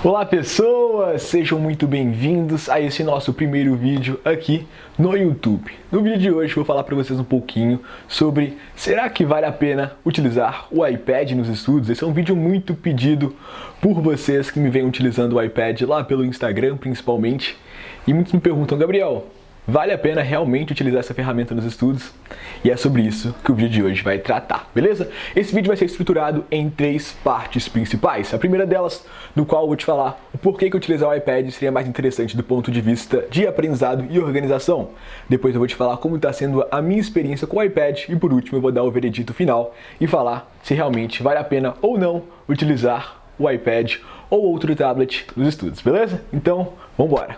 Olá pessoas, sejam muito bem-vindos a esse nosso primeiro vídeo aqui no YouTube. No vídeo de hoje eu vou falar para vocês um pouquinho sobre será que vale a pena utilizar o iPad nos estudos? Esse é um vídeo muito pedido por vocês que me vêm utilizando o iPad lá pelo Instagram principalmente. E muitos me perguntam, Gabriel, vale a pena realmente utilizar essa ferramenta nos estudos? E é sobre isso que o vídeo de hoje vai tratar, beleza? Esse vídeo vai ser estruturado em 3 partes principais. A primeira delas, no qual eu vou te falar o porquê que utilizar o iPad seria mais interessante do ponto de vista de aprendizado e organização. Depois eu vou te falar como está sendo a minha experiência com o iPad e por último eu vou dar o veredito final e falar se realmente vale a pena ou não utilizar o iPad ou outro tablet nos estudos, beleza? Então, vamos embora!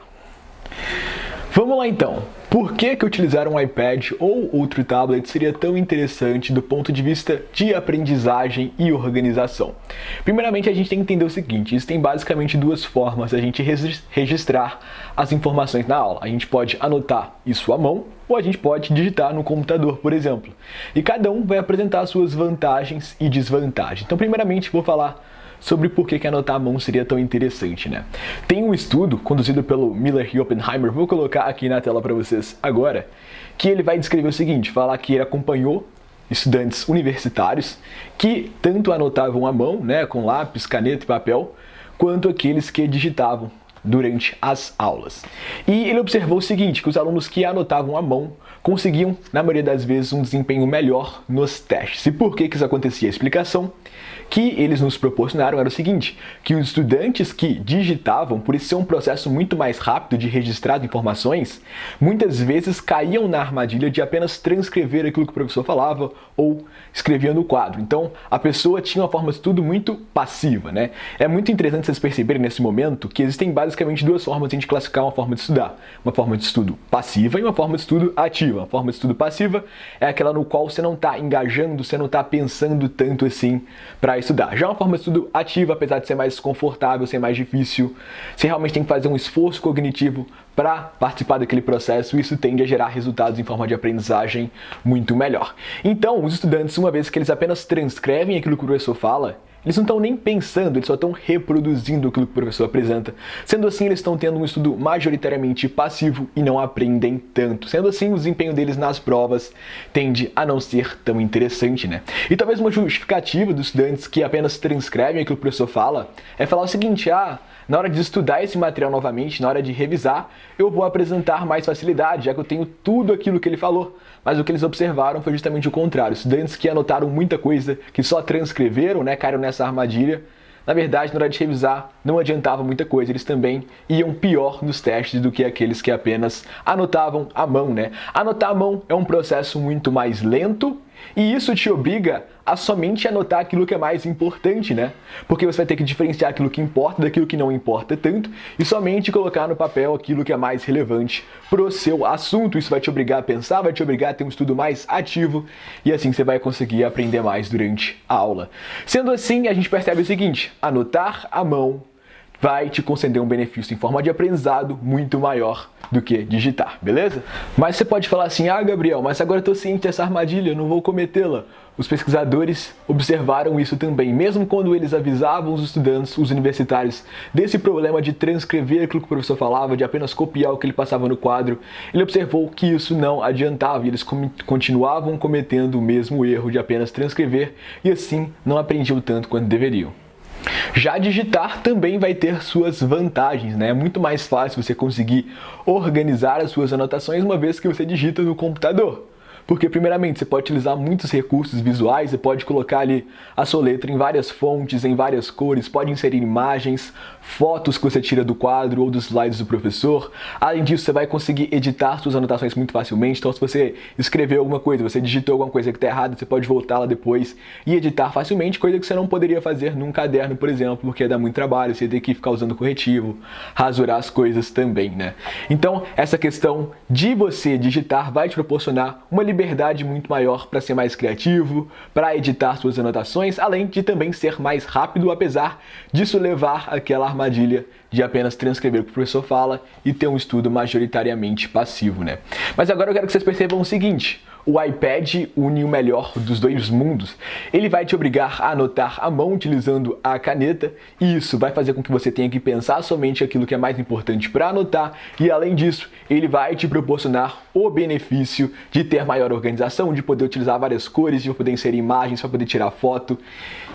Vamos lá então, por que utilizar um iPad ou outro tablet seria tão interessante do ponto de vista de aprendizagem e organização? Primeiramente a gente tem que entender o seguinte, existem basicamente 2 formas de a gente registrar as informações na aula. A gente pode anotar isso à mão ou a gente pode digitar no computador, por exemplo. E cada um vai apresentar suas vantagens e desvantagens. Então primeiramente vou falar sobre por que anotar à mão seria tão interessante, né? Tem um estudo conduzido pelo Miller e Oppenheimer, vou colocar aqui na tela para vocês agora, que ele vai descrever o seguinte, falar que ele acompanhou estudantes universitários que tanto anotavam à mão, né, com lápis, caneta e papel, quanto aqueles que digitavam durante as aulas. E ele observou o seguinte, que os alunos que anotavam à mão conseguiam, na maioria das vezes, um desempenho melhor nos testes. E por que isso acontecia? A explicação que eles nos proporcionaram era o seguinte, que os estudantes que digitavam, por isso ser um processo muito mais rápido de registrar as informações, muitas vezes caíam na armadilha de apenas transcrever aquilo que o professor falava ou escrevia no quadro. Então, a pessoa tinha uma forma de estudo muito passiva, né? É muito interessante vocês perceberem nesse momento que existem basicamente 2 formas de a gente classificar uma forma de estudar. Uma forma de estudo passiva e uma forma de estudo ativa. A forma de estudo passiva é aquela no qual você não está engajando, você não está pensando tanto assim para estudar. Já uma forma de estudo ativa, apesar de ser mais desconfortável, ser mais difícil, você realmente tem que fazer um esforço cognitivo para participar daquele processo, isso tende a gerar resultados em forma de aprendizagem muito melhor. Então, os estudantes, uma vez que eles apenas transcrevem aquilo que o professor fala, eles não estão nem pensando, eles só estão reproduzindo aquilo que o professor apresenta. Sendo assim, eles estão tendo um estudo majoritariamente passivo e não aprendem tanto. Sendo assim, o desempenho deles nas provas tende a não ser tão interessante, né? E talvez uma justificativa dos estudantes que apenas transcrevem aquilo que o professor fala é falar o seguinte, na hora de estudar esse material novamente, na hora de revisar, eu vou apresentar mais facilidade, já que eu tenho tudo aquilo que ele falou. Mas o que eles observaram foi justamente o contrário. Estudantes que anotaram muita coisa, que só transcreveram, né, caíram nessa armadilha, na verdade, na hora de revisar, não adiantava muita coisa. Eles também iam pior nos testes do que aqueles que apenas anotavam à mão, né? Anotar à mão é um processo muito mais lento e isso te obriga a somente anotar aquilo que é mais importante, né? Porque você vai ter que diferenciar aquilo que importa daquilo que não importa tanto e somente colocar no papel aquilo que é mais relevante pro seu assunto. Isso vai te obrigar a pensar, vai te obrigar a ter um estudo mais ativo e assim você vai conseguir aprender mais durante a aula. Sendo assim, a gente percebe o seguinte, anotar à mão vai te conceder um benefício em forma de aprendizado muito maior do que digitar, beleza? Mas você pode falar assim, Gabriel, mas agora eu estou ciente dessa armadilha, eu não vou cometê-la. Os pesquisadores observaram isso também, mesmo quando eles avisavam os estudantes, os universitários, desse problema de transcrever aquilo que o professor falava, de apenas copiar o que ele passava no quadro, ele observou que isso não adiantava e eles continuavam cometendo o mesmo erro de apenas transcrever e assim não aprendiam tanto quanto deveriam. Já digitar também vai ter suas vantagens, né? É muito mais fácil você conseguir organizar as suas anotações uma vez que você digita no computador. Porque, primeiramente, você pode utilizar muitos recursos visuais, você pode colocar ali a sua letra em várias fontes, em várias cores, pode inserir imagens, fotos que você tira do quadro ou dos slides do professor. Além disso, você vai conseguir editar suas anotações muito facilmente. Então, se você escreveu alguma coisa, você digitou alguma coisa que está errada, você pode voltar lá depois e editar facilmente, coisa que você não poderia fazer num caderno, por exemplo, porque dá muito trabalho, você tem que ficar usando corretivo, rasurar as coisas também, né? Então, essa questão de você digitar vai te proporcionar uma liberdade muito maior para ser mais criativo, para editar suas anotações, além de também ser mais rápido, apesar disso levar àquela armadilha de apenas transcrever o que o professor fala e ter um estudo majoritariamente passivo, né? Mas agora eu quero que vocês percebam o seguinte, o iPad une o melhor dos dois mundos. Ele vai te obrigar a anotar à mão utilizando a caneta, e isso vai fazer com que você tenha que pensar somente aquilo que é mais importante para anotar, e além disso, ele vai te proporcionar o benefício de ter maior organização, de poder utilizar várias cores, de poder inserir imagens, para poder tirar foto.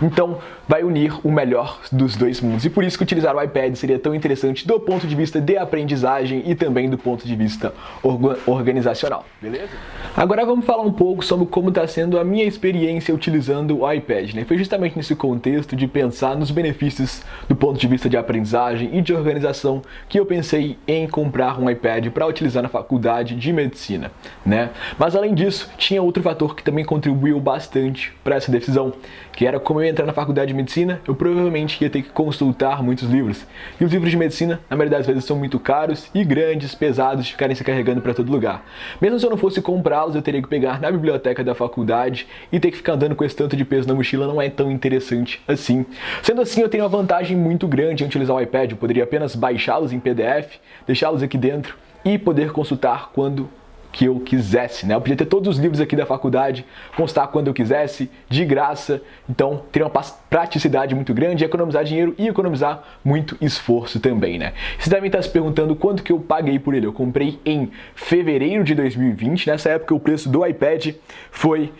Então, vai unir o melhor dos dois mundos. E por isso que utilizar o iPad seria tão interessante do ponto de vista de aprendizagem e também do ponto de vista organizacional, beleza? Agora vamos falar um pouco sobre como está sendo a minha experiência utilizando o iPad, né? Foi justamente nesse contexto de pensar nos benefícios do ponto de vista de aprendizagem e de organização que eu pensei em comprar um iPad para utilizar na faculdade de medicina, né? Mas além disso, tinha outro fator que também contribuiu bastante para essa decisão, que era como eu ia entrar na faculdade de medicina, eu provavelmente ia ter que consultar muitos livros. E os livros de medicina, na maioria das vezes, são muito caros e grandes, pesados, de ficarem se carregando para todo lugar. Mesmo se eu não fosse comprá-los, eu teria que pegar na biblioteca da faculdade e ter que ficar andando com esse tanto de peso na mochila não é tão interessante assim. Sendo assim, eu tenho uma vantagem muito grande em utilizar o iPad. Eu poderia apenas baixá-los em PDF, deixá-los aqui dentro e poder consultar quando que eu quisesse, né? Eu podia ter todos os livros aqui da faculdade, constar quando eu quisesse, de graça, então teria uma praticidade muito grande, economizar dinheiro e economizar muito esforço também, né? Você devem estar se perguntando quanto que eu paguei por ele. Eu comprei em fevereiro de 2020, nessa época o preço do iPad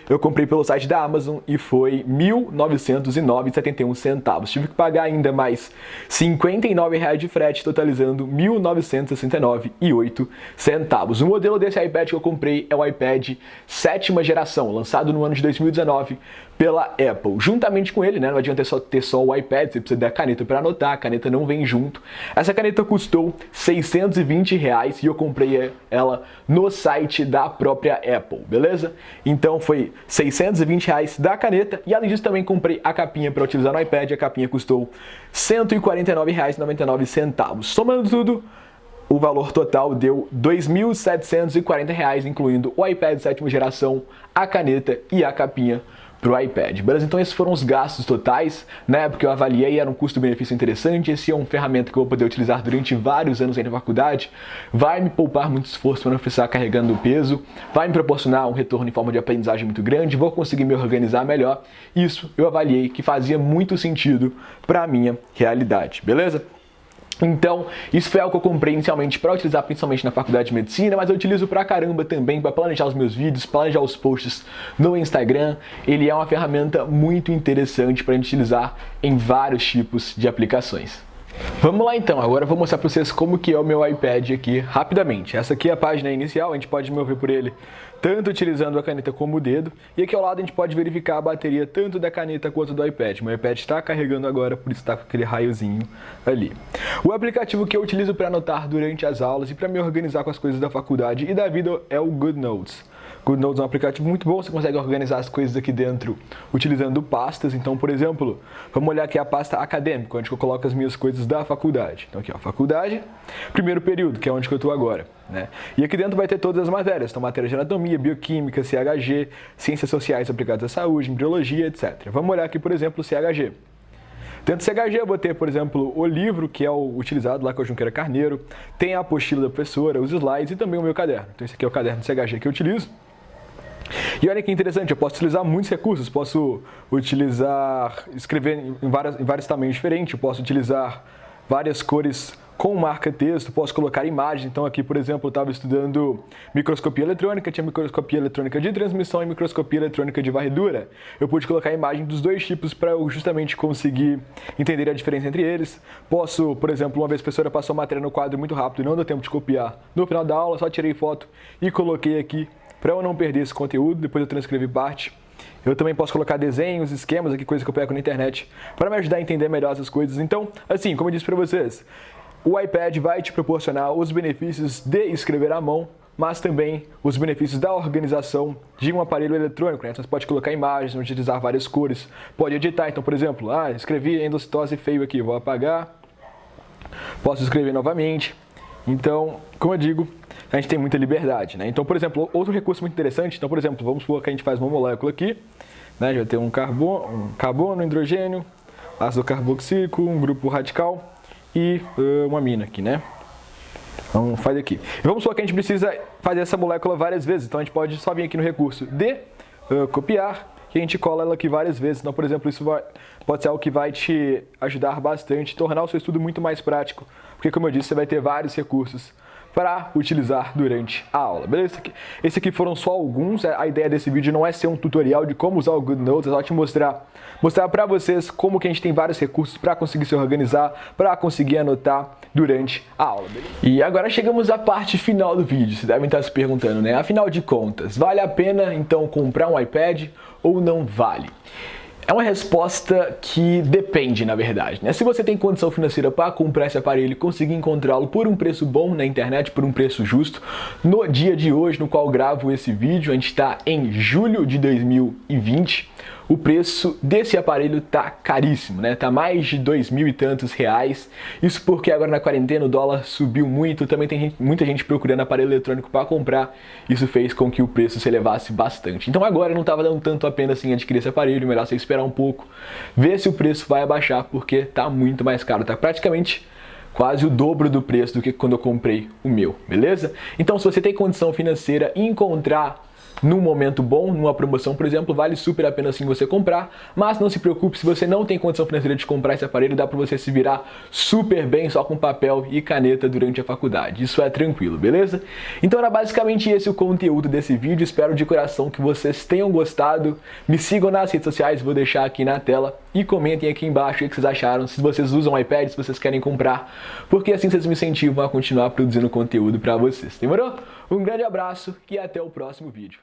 eu comprei pelo site da Amazon e foi R$ 1.909,71. Tive que pagar ainda mais R$ 59 de frete, totalizando R$ 1.969,08. O modelo desse iPad que eu comprei é o iPad 7ª geração, lançado no ano de 2019 pela Apple. Juntamente com ele, né, não adianta ter só o iPad, você precisa da caneta para anotar, a caneta não vem junto. Essa caneta custou R$ 620 e eu comprei ela no site da própria Apple, beleza? Então foi R$ 620 da caneta e além disso também comprei a capinha para utilizar no iPad, a capinha custou R$ 149,99. Somando tudo, o valor total deu R$ 2.740, incluindo o iPad 7ª geração, a caneta e a capinha para o iPad, beleza? Então esses foram os gastos totais, né? Porque eu avaliei, era um custo-benefício interessante. Esse é uma ferramenta que eu vou poder utilizar durante vários anos aí na faculdade, vai me poupar muito esforço para não precisar carregando o peso, vai me proporcionar um retorno em forma de aprendizagem muito grande, vou conseguir me organizar melhor. Isso eu avaliei que fazia muito sentido para a minha realidade, beleza? Então, isso foi algo que eu comprei inicialmente para utilizar principalmente na faculdade de medicina, mas eu utilizo pra caramba também para planejar os meus vídeos, planejar os posts no Instagram. Ele é uma ferramenta muito interessante para a gente utilizar em vários tipos de aplicações. Vamos lá então, agora eu vou mostrar para vocês como que é o meu iPad aqui rapidamente. Essa aqui é a página inicial, a gente pode mover por ele tanto utilizando a caneta como o dedo. E aqui ao lado a gente pode verificar a bateria tanto da caneta quanto do iPad. Meu iPad está carregando agora, por isso está com aquele raiozinho ali. O aplicativo que eu utilizo para anotar durante as aulas e para me organizar com as coisas da faculdade e da vida é o GoodNotes. GoodNotes é um aplicativo muito bom, você consegue organizar as coisas aqui dentro utilizando pastas. Então, por exemplo, vamos olhar aqui a pasta acadêmica, onde eu coloco as minhas coisas da faculdade. Então aqui, ó, faculdade, primeiro período, que é onde eu estou agora, né? E aqui dentro vai ter todas as matérias, então matérias de anatomia, bioquímica, CHG, ciências sociais aplicadas à saúde, embriologia, etc. Vamos olhar aqui, por exemplo, o CHG. Dentro do CHG eu vou ter, por exemplo, o livro, que é o utilizado lá com a Junqueira Carneiro, tem a apostila da professora, os slides e também o meu caderno. Então esse aqui é o caderno do CHG que eu utilizo. E olha que interessante, eu posso utilizar muitos recursos, posso escrever em vários tamanhos diferentes, eu posso utilizar várias cores com marca-texto, posso colocar imagens. Então aqui, por exemplo, eu estava estudando microscopia eletrônica, tinha microscopia eletrônica de transmissão e microscopia eletrônica de varredura. Eu pude colocar imagem dos dois tipos para eu justamente conseguir entender a diferença entre eles. Posso, por exemplo, uma vez a professora passou a matéria no quadro muito rápido e não deu tempo de copiar. No final da aula, só tirei foto e coloquei aqui para eu não perder esse conteúdo, depois eu transcrevi parte. Eu também posso colocar desenhos, esquemas aqui, coisas que eu pego na internet, para me ajudar a entender melhor essas coisas. Então, assim, como eu disse para vocês, o iPad vai te proporcionar os benefícios de escrever à mão, mas também os benefícios da organização de um aparelho eletrônico, né? Então, você pode colocar imagens, utilizar várias cores, pode editar. Então, por exemplo, escrevi endocitose feio aqui, vou apagar, posso escrever novamente. Então, como eu digo, a gente tem muita liberdade, né? Então, por exemplo, outro recurso muito interessante, então, por exemplo, vamos supor que a gente faz uma molécula aqui, né? Já tem um carbono, hidrogênio, ácido carboxílico, um grupo radical e uma amina aqui, né? Então faz aqui. E vamos supor que a gente precisa fazer essa molécula várias vezes, então a gente pode só vir aqui no recurso de copiar, e a gente cola ela aqui várias vezes. Então, por exemplo, isso pode ser algo que vai te ajudar bastante, tornar o seu estudo muito mais prático, porque como eu disse, você vai ter vários recursos para utilizar durante a aula, beleza? Esse aqui foram só alguns. A ideia desse vídeo não é ser um tutorial de como usar o GoodNotes, é só te mostrar para vocês como que a gente tem vários recursos para conseguir se organizar, para conseguir anotar durante a aula, beleza? E agora chegamos à parte final do vídeo. Vocês devem estar se perguntando, né? Afinal de contas, vale a pena então comprar um iPad ou não vale? É uma resposta que depende, na verdade, né? Se você tem condição financeira para comprar esse aparelho e conseguir encontrá-lo por um preço bom na internet, por um preço justo, no dia de hoje, no qual gravo esse vídeo, a gente está em julho de 2020, o preço desse aparelho tá caríssimo, né? Tá mais de 2.000 e tantos reais. Isso porque agora na quarentena o dólar subiu muito, também tem muita gente procurando aparelho eletrônico para comprar. Isso fez com que o preço se elevasse bastante. Então agora não estava dando tanto a pena assim adquirir esse aparelho, melhor você esperar um pouco, ver se o preço vai abaixar, porque tá muito mais caro, tá praticamente quase o dobro do preço do que quando eu comprei o meu, beleza? Então se você tem condição financeira e encontrar num momento bom, numa promoção, por exemplo, vale super a pena sim você comprar, mas não se preocupe, se você não tem condição financeira de comprar esse aparelho, dá pra você se virar super bem só com papel e caneta durante a faculdade, isso é tranquilo, beleza? Então era basicamente esse o conteúdo desse vídeo, espero de coração que vocês tenham gostado, me sigam nas redes sociais, vou deixar aqui na tela, e comentem aqui embaixo o que vocês acharam, se vocês usam iPad, se vocês querem comprar, porque assim vocês me incentivam a continuar produzindo conteúdo pra vocês, demorou? Um grande abraço e até o próximo vídeo.